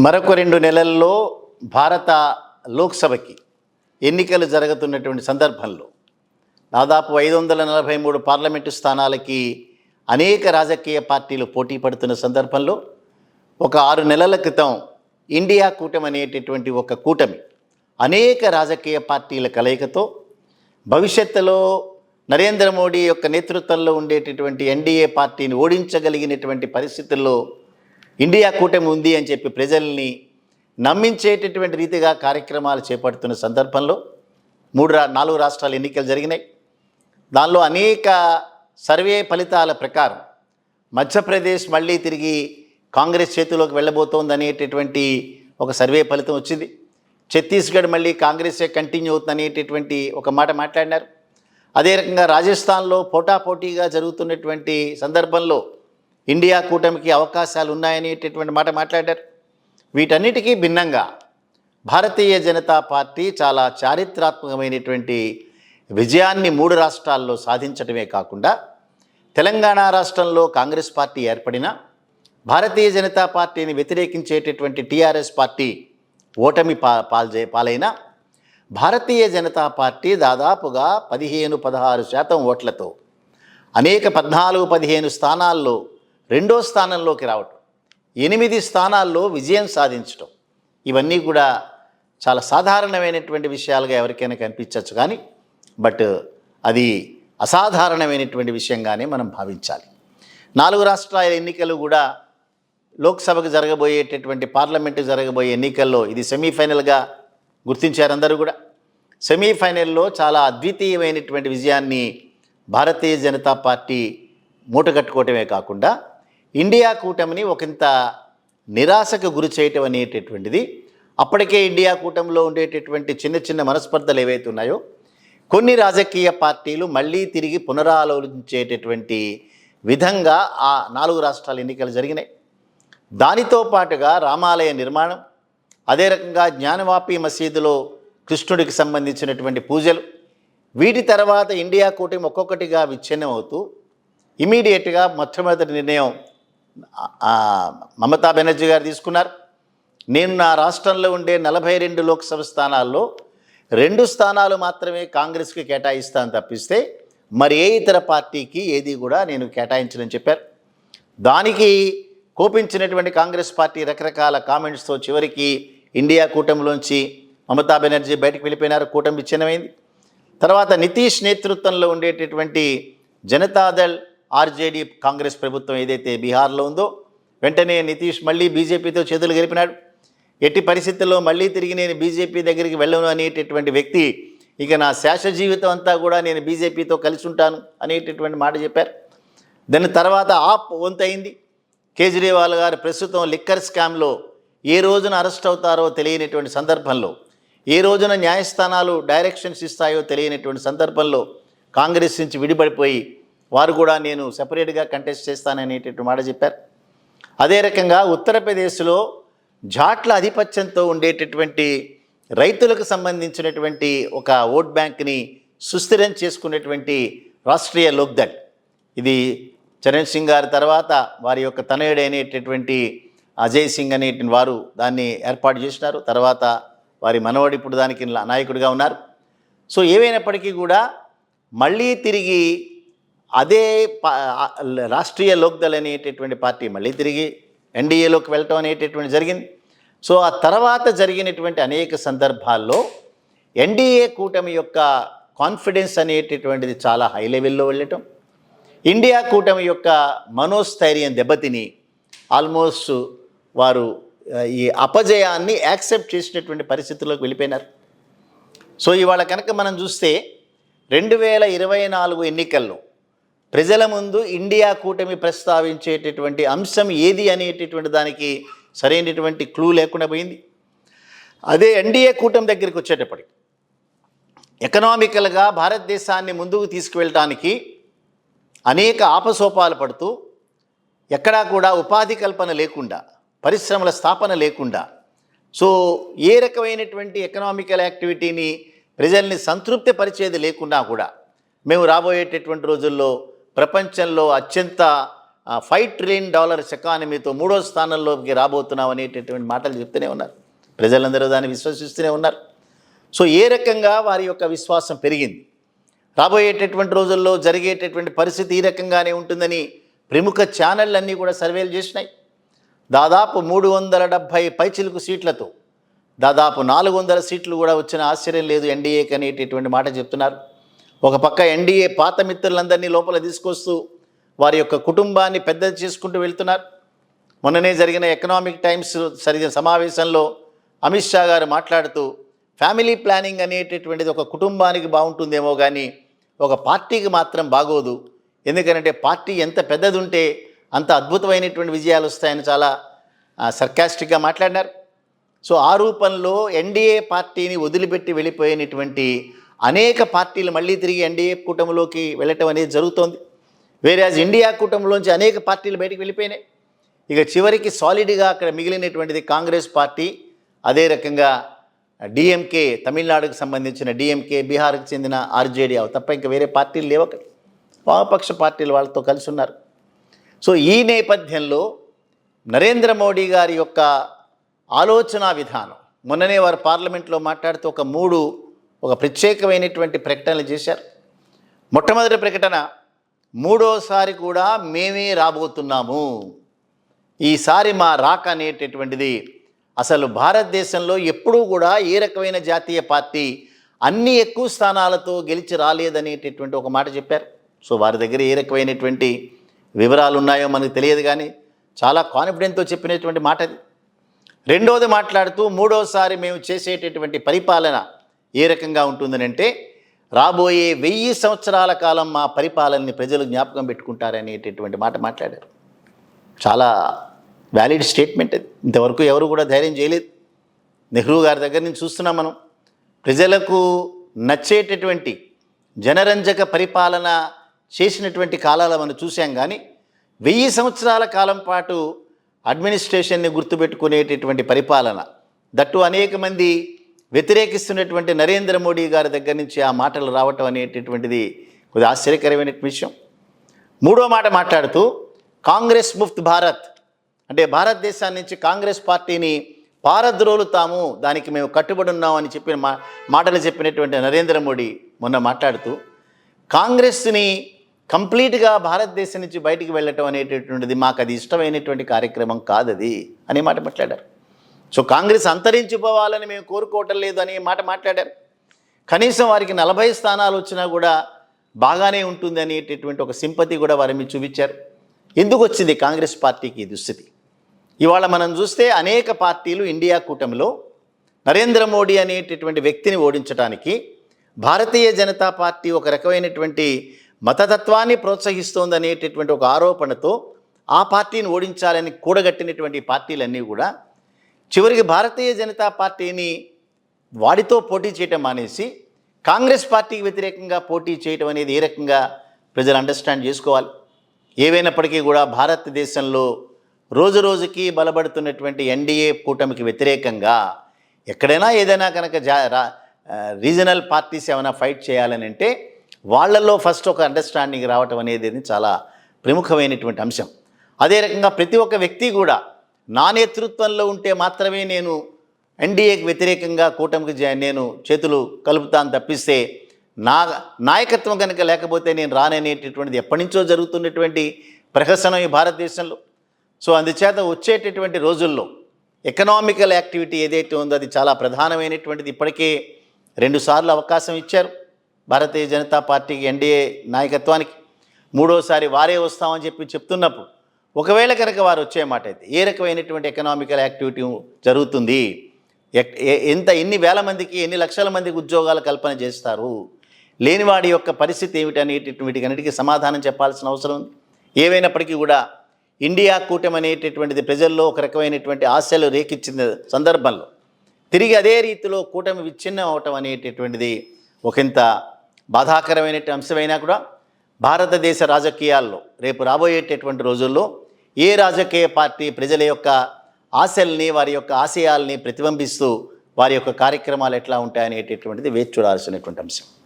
మరొక 2 నెలల్లో భారత లోక్సభకి ఎన్నికలు జరుగుతున్నటువంటి సందర్భంలో దాదాపు 543 పార్లమెంటు స్థానాలకి అనేక రాజకీయ పార్టీలు పోటీ పడుతున్న సందర్భంలో ఒక 6 నెలల క్రితం ఇండియా కూటమి అనేటటువంటి ఒక కూటమి అనేక రాజకీయ పార్టీల కలయికతో భవిష్యత్తులో నరేంద్ర మోడీ యొక్క నేతృత్వంలో ఉండేటటువంటి ఎన్డీఏ పార్టీని ఓడించగలిగినటువంటి పరిస్థితుల్లో ఇండియా కూటమి ఉంది అని చెప్పి ప్రజల్ని నమ్మించేటటువంటి రీతిగా కార్యక్రమాలు చేపడుతున్న సందర్భంలో 4 రాష్ట్రాల ఎన్నికలు జరిగినాయి. దానిలో అనేక సర్వే ఫలితాల ప్రకారం మధ్యప్రదేశ్ మళ్ళీ తిరిగి కాంగ్రెస్ చేతిలోకి వెళ్ళబోతోంది అనేటటువంటి ఒక సర్వే ఫలితం వచ్చింది. ఛత్తీస్గఢ్ మళ్ళీ కాంగ్రెసే కంటిన్యూ అవుతుంది అనేటటువంటి ఒక మాట మాట్లాడినారు. అదే రకంగా రాజస్థాన్లో పోటాపోటీగా జరుగుతున్నటువంటి సందర్భంలో ఇండియా కూటమికి అవకాశాలు ఉన్నాయనేటటువంటి మాట మాట్లాడారు. వీటన్నిటికీ భిన్నంగా భారతీయ జనతా పార్టీ చాలా చారిత్రాత్మకమైనటువంటి విజయాన్ని 3 రాష్ట్రాల్లో సాధించడమే కాకుండా తెలంగాణ రాష్ట్రంలో కాంగ్రెస్ పార్టీ ఏర్పడిన భారతీయ జనతా పార్టీని వ్యతిరేకించేటటువంటి టీఆర్ఎస్ పార్టీ ఓటమి పాలైన భారతీయ జనతా పార్టీ దాదాపుగా 15-16% ఓట్లతో అనేక 14-15 స్థానాల్లో 2వ స్థానంలోకి రావటం, 8 స్థానాల్లో విజయం సాధించటం, ఇవన్నీ కూడా చాలా సాధారణమైనటువంటి విషయాలుగా ఎవరికైనా కనిపించవచ్చు. కానీ బట్ అది అసాధారణమైనటువంటి విషయంగానే మనం భావించాలి. 4 రాష్ట్రాల ఎన్నికలు కూడా లోక్సభకు జరగబోయేటటువంటి పార్లమెంటు జరగబోయే ఎన్నికల్లో ఇది సెమీఫైనల్గా గుర్తించారు అందరూ కూడా. సెమీఫైనల్లో చాలా అద్వితీయమైనటువంటి విజయాన్ని భారతీయ జనతా పార్టీ మూటగట్టుకోవటమే కాకుండా ఇండియా కూటమిని ఒకంత నిరాశకు గురి చేయటం అనేటటువంటిది, అప్పటికే ఇండియా కూటమిలో ఉండేటటువంటి చిన్న చిన్న మనస్పర్ధలు ఏవైతే ఉన్నాయో కొన్ని రాజకీయ పార్టీలు మళ్ళీ తిరిగి పునరాలోచించేటటువంటి విధంగా ఆ 4 రాష్ట్రాల ఎన్నికలు జరిగినాయి. దానితో పాటుగా రామాలయ నిర్మాణం, అదే రకంగా జ్ఞానవాపి మసీదులో కృష్ణుడికి సంబంధించినటువంటి పూజలు, వీటి తర్వాత ఇండియా కూటమి ఒక్కొక్కటిగా విచ్ఛిన్నం అవుతూ ఇమీడియట్గా మొట్టమొదటి నిర్ణయం మమతా బెనర్జీ గారు తీసుకున్నారు. నేను నా రాష్ట్రంలో ఉండే 42 లోక్సభ స్థానాల్లో 2 స్థానాలు మాత్రమే కాంగ్రెస్కి కేటాయిస్తాను తప్పిస్తే మరి ఏ ఇతర పార్టీకి ఏది కూడా నేను కేటాయించనని చెప్పారు. దానికి కోపించినటువంటి కాంగ్రెస్ పార్టీ రకరకాల కామెంట్స్తో చివరికి ఇండియా కూటమిలోంచి మమతా బెనర్జీ బయటకు వెళ్ళిపోయినారు. కూటమి విచ్ఛిన్నమైంది. తర్వాత నితీష్ నేతృత్వంలో ఉండేటటువంటి జనతాదళ్ ఆర్జేడీ కాంగ్రెస్ ప్రభుత్వం ఏదైతే బీహార్లో ఉందో వెంటనే నితీష్ మళ్ళీ బీజేపీతో చేతులు గెలిపినాడు. ఎట్టి పరిస్థితుల్లో మళ్ళీ తిరిగి నేను బీజేపీ దగ్గరికి వెళ్ళను అనేటటువంటి వ్యక్తి ఇక నా శేష జీవితం అంతా కూడా నేను బీజేపీతో కలిసి ఉంటాను అనేటటువంటి మాట చెప్పారు. దాని తర్వాత ఆప్ వంతైంది. కేజ్రీవాల్ గారు ప్రస్తుతం లిక్కర్ స్కామ్లో ఏ రోజున అరెస్ట్ అవుతారో తెలియనటువంటి సందర్భంలో, ఏ రోజున న్యాయస్థానాలు డైరెక్షన్స్ ఇస్తాయో తెలియనటువంటి సందర్భంలో కాంగ్రెస్ నుంచి విడిపడిపోయి వారు కూడా నేను సెపరేట్గా కంటెస్ట్ చేస్తాననేటటువంటి మాట చెప్పారు. అదే రకంగా ఉత్తరప్రదేశ్లో జాట్ల ఆధిపత్యంతో ఉండేటటువంటి రైతులకు సంబంధించినటువంటి ఒక ఓట్ బ్యాంక్ని సుస్థిరం చేసుకునేటువంటి రాష్ట్రీయ లోక్దళ్, ఇది చరణ్ సింగ్ గారి తర్వాత వారి యొక్క తనయుడైనటువంటి అజయ్ సింగ్ అనేటువంటి వారు దాన్ని ఏర్పాటు చేసినారు. తర్వాత వారి మనవడు ఇప్పుడు దానికి నాయకుడిగా ఉన్నారు. సో ఏవైనప్పటికీ కూడా మళ్ళీ తిరిగి అదే రాష్ట్రీయ లోక్దళ్ అనేటటువంటి పార్టీ మళ్ళీ తిరిగి ఎన్డీఏలోకి వెళ్ళటం అనేటటువంటి జరిగింది. సో ఆ తర్వాత జరిగినటువంటి అనేక సందర్భాల్లో ఎన్డీఏ కూటమి యొక్క కాన్ఫిడెన్స్ అనేటటువంటిది చాలా హై లెవెల్లో వెళ్ళటం, ఇండియా కూటమి యొక్క మనోస్థైర్యం దెబ్బతిని ఆల్మోస్ట్ వారు ఈ అపజయాన్ని యాక్సెప్ట్ చేసినటువంటి పరిస్థితుల్లోకి వెళ్ళిపోయినారు. సో ఇవాళ కనుక మనం చూస్తే 2024 ఎన్నికల్లో ప్రజల ముందు ఇండియా కూటమి ప్రస్తావించేటటువంటి అంశం ఏది అనేటటువంటి దానికి సరైనటువంటి క్లూ లేకుండా పోయింది. అదే ఎన్డీఏ కూటమి దగ్గరికి వచ్చేటప్పటికి ఎకనామికల్గా భారతదేశాన్ని ముందుకు తీసుకువెళ్ళటానికి అనేక ఆపసోపాలు పడుతూ ఎక్కడా కూడా ఉపాధి కల్పన లేకుండా, పరిశ్రమల స్థాపన లేకుండా, సో ఏ రకమైనటువంటి ఎకనామికల్ యాక్టివిటీని ప్రజల్ని సంతృప్తి పరిచేది లేకున్నా కూడా మేము రాబోయేటటువంటి రోజుల్లో ప్రపంచంలో అత్యంత $5 ట్రిలియన్ ఎకానమీతో 3వ స్థానంలోకి రాబోతున్నాం అనేటటువంటి మాటలు చెప్తూనే ఉన్నారు. ప్రజలందరూ దాన్ని విశ్వసిస్తూనే ఉన్నారు. సో ఏ రకంగా వారి యొక్క విశ్వాసం పెరిగింది, రాబోయేటటువంటి రోజుల్లో జరిగేటటువంటి పరిస్థితి ఈ రకంగానే ఉంటుందని ప్రముఖ ఛానళ్ళన్నీ కూడా సర్వేలు చేసినాయి. దాదాపు 370 పైచిలుకు సీట్లతో దాదాపు 400 సీట్లు కూడా వచ్చిన ఆశ్చర్యం లేదు ఎన్డీఏకి అనేటటువంటి మాట చెప్తున్నారు. ఒక పక్క ఎన్డీఏ పాత మిత్రులందరినీ లోపల తీసుకొస్తూ వారి యొక్క కుటుంబాన్ని పెద్దది చేసుకుంటూ వెళ్తున్నారు. మొన్ననే జరిగిన ఎకనామిక్ టైమ్స్ సమావేశంలో అమిత్ షా గారు మాట్లాడుతూ ఫ్యామిలీ ప్లానింగ్ అనేటటువంటిది ఒక కుటుంబానికి బాగుంటుందేమో కానీ ఒక పార్టీకి మాత్రం బాగోదు, ఎందుకంటే పార్టీ ఎంత పెద్దది ఉంటే అంత అద్భుతమైనటువంటి విజయాలు వస్తాయని చాలా సర్కాస్టిక్గా మాట్లాడినారు. సో ఆ రూపంలో ఎన్డీఏ పార్టీని వదిలిపెట్టి వెళ్ళిపోయినటువంటి అనేక పార్టీలు మళ్ళీ తిరిగి ఎన్డీఏ కూటమిలోకి వెళ్ళటం అనేది జరుగుతోంది. వేరే ఇండియా కూటమిలోంచి అనేక పార్టీలు బయటికి వెళ్ళిపోయినాయి. ఇక చివరికి సాలిడ్గా అక్కడ మిగిలినటువంటిది కాంగ్రెస్ పార్టీ, అదే రకంగా డిఎంకే, తమిళనాడుకు సంబంధించిన డిఎంకే, బీహార్కి చెందిన ఆర్జేడీ తప్ప ఇంకా వేరే పార్టీలు లేవు అక్కడ. వామపక్ష పార్టీలు వాళ్ళతో కలిసి ఉన్నారు. సో ఈ నేపథ్యంలో నరేంద్ర మోడీ గారి యొక్క ఆలోచన విధానం, మొన్ననే వారు పార్లమెంట్లో మాట్లాడుతూ ఒక ప్రత్యేకమైనటువంటి ప్రకటనలు చేశారు. మొట్టమొదటి ప్రకటన, 3వసారి కూడా మేమే రాబోతున్నాము, ఈసారి మా రాక అనేటటువంటిది అసలు భారతదేశంలో ఎప్పుడూ కూడా ఏ రకమైన జాతీయ పార్టీ అన్ని ఎక్కువ స్థానాలతో గెలిచి రాలేదనేటటువంటి ఒక మాట చెప్పారు. సో వారి దగ్గర ఏ రకమైనటువంటి వివరాలు ఉన్నాయో మనకు తెలియదు, కానీ చాలా కాన్ఫిడెంట్తో చెప్పినటువంటి మాట అది. రెండవది మాట్లాడుతూ 3వసారి మేము చేసేటటువంటి పరిపాలన ఏ రకంగా ఉంటుందనంటే రాబోయే 1000 సంవత్సరాల కాలం మా పరిపాలనని ప్రజలు జ్ఞాపకం పెట్టుకుంటారనేటటువంటి మాట మాట్లాడారు. చాలా వ్యాలిడ్ స్టేట్మెంట్ అది. ఇంతవరకు ఎవరు కూడా ధైర్యం చేయలేదు. నెహ్రూ గారి దగ్గర నుంచి చూస్తున్నాం మనం. ప్రజలకు నచ్చేటటువంటి జనరంజక పరిపాలన చేసినటువంటి కాలాలు మనం చూసాం, కానీ 1000 సంవత్సరాల కాలం పాటు అడ్మినిస్ట్రేషన్ని గుర్తుపెట్టుకునేటటువంటి పరిపాలన, దట్టు అనేక మంది వ్యతిరేకిస్తున్నటువంటి నరేంద్ర మోడీ గారి దగ్గర నుంచి ఆ మాటలు రావటం అనేటటువంటిది కొద్దిగా ఆశ్చర్యకరమైన విషయం. 3వ మాట మాట్లాడుతూ కాంగ్రెస్ ముఫ్త్ భారత్, అంటే భారతదేశాన్ని నుంచి కాంగ్రెస్ పార్టీని పారద్రోలుతాము, దానికి మేము కట్టుబడి ఉన్నామని చెప్పిన మాటలు చెప్పినటువంటి నరేంద్ర మోడీ మొన్న మాట్లాడుతూ కాంగ్రెస్ని కంప్లీట్గా భారతదేశం నుంచి బయటికి వెళ్ళటం అనేటటువంటిది మాకు అది ఇష్టమైనటువంటి కార్యక్రమం కాదది అనే మాట మాట్లాడారు. సో కాంగ్రెస్ అంతరించిపోవాలని మేము కోరుకోవటం లేదు అనే మాట మాట్లాడారు. కనీసం వారికి 40 స్థానాలు వచ్చినా కూడా బాగానే ఉంటుంది అనేటటువంటి ఒక సింపతి కూడా వారి మీద చూపించారు. ఎందుకు వచ్చింది కాంగ్రెస్ పార్టీకి ఈ దుస్థితి? ఇవాళ మనం చూస్తే అనేక పార్టీలు ఇండియా కూటమిలో నరేంద్ర మోడీ అనేటటువంటి వ్యక్తిని ఓడించడానికి భారతీయ జనతా పార్టీ ఒక రకమైనటువంటి మతతత్వాన్ని ప్రోత్సహిస్తోందనేటటువంటి ఒక ఆరోపణతో ఆ పార్టీని ఓడించాలని కూడగట్టినటువంటి పార్టీలన్నీ కూడా చివరికి భారతీయ జనతా పార్టీని వాడితో పోటీ చేయటం మానేసి కాంగ్రెస్ పార్టీకి వ్యతిరేకంగా పోటీ చేయటం అనేది ఏ రకంగా ప్రజలు అండర్స్టాండ్ చేసుకోవాలి. ఏవైనప్పటికీ కూడా భారతదేశంలో రోజు రోజుకి బలపడుతున్నటువంటి ఎన్డీఏ కూటమికి వ్యతిరేకంగా ఎక్కడైనా ఏదైనా కనుక రీజనల్ పార్టీస్ ఏమైనా ఫైట్ చేయాలని అంటే వాళ్ళల్లో ఫస్ట్ ఒక అండర్స్టాండింగ్ రావటం అనేది చాలా ప్రముఖమైనటువంటి అంశం. అదే రకంగా ప్రతి ఒక్క వ్యక్తి కూడా నా నేతృత్వంలో ఉంటే మాత్రమే నేను ఎన్డీఏకి వ్యతిరేకంగా కూటమికి నేను చేతులు కలుపుతాను తప్పిస్తే నా నాయకత్వం కనుక లేకపోతే నేను రాననేటటువంటిది ఎప్పటి నుంచో జరుగుతున్నటువంటి ప్రహసనం ఈ భారతదేశంలో. సో అందుచేత వచ్చేటటువంటి రోజుల్లో ఎకనామికల్ యాక్టివిటీ ఏదైతే ఉందో అది చాలా ప్రధానమైనటువంటిది. ఇప్పటికే 2 సార్లు అవకాశం ఇచ్చారు భారతీయ జనతా పార్టీకి, ఎన్డీఏ నాయకత్వానికి. 3వసారి వారే వస్తామని చెప్తున్నప్పుడు ఒకవేళ కనుక వారు వచ్చే మాట అయితే ఏ రకమైనటువంటి ఎకనామికల్ యాక్టివిటీ జరుగుతుంది, ఎన్ని వేల మందికి ఎన్ని లక్షల మందికి ఉద్యోగాల కల్పన చేస్తారు, లేనివాడి యొక్క పరిస్థితి ఏమిటనేటటువంటికి సమాధానం చెప్పాల్సిన అవసరం ఉంది. ఏవైనప్పటికీ కూడా ఇండియా కూటమి అనేటటువంటిది ప్రజల్లో ఒక రకమైనటువంటి ఆశలు రేకిచ్చిన సందర్భంలో తిరిగి అదే రీతిలో కూటమి విచ్ఛిన్నం అవటం అనేటటువంటిది ఒకంత బాధాకరమైన అంశమైనా కూడా భారతదేశ రాజకీయాల్లో రేపు రాబోయేటటువంటి రోజుల్లో ఏ రాజకీయ పార్టీ ప్రజల యొక్క ఆశల్ని, వారి యొక్క ఆశయాల్ని ప్రతిబింబిస్తూ వారి యొక్క కార్యక్రమాలు ఎట్లా ఉంటాయనేటటువంటిది వేచి చూడాల్సినటువంటి అంశం.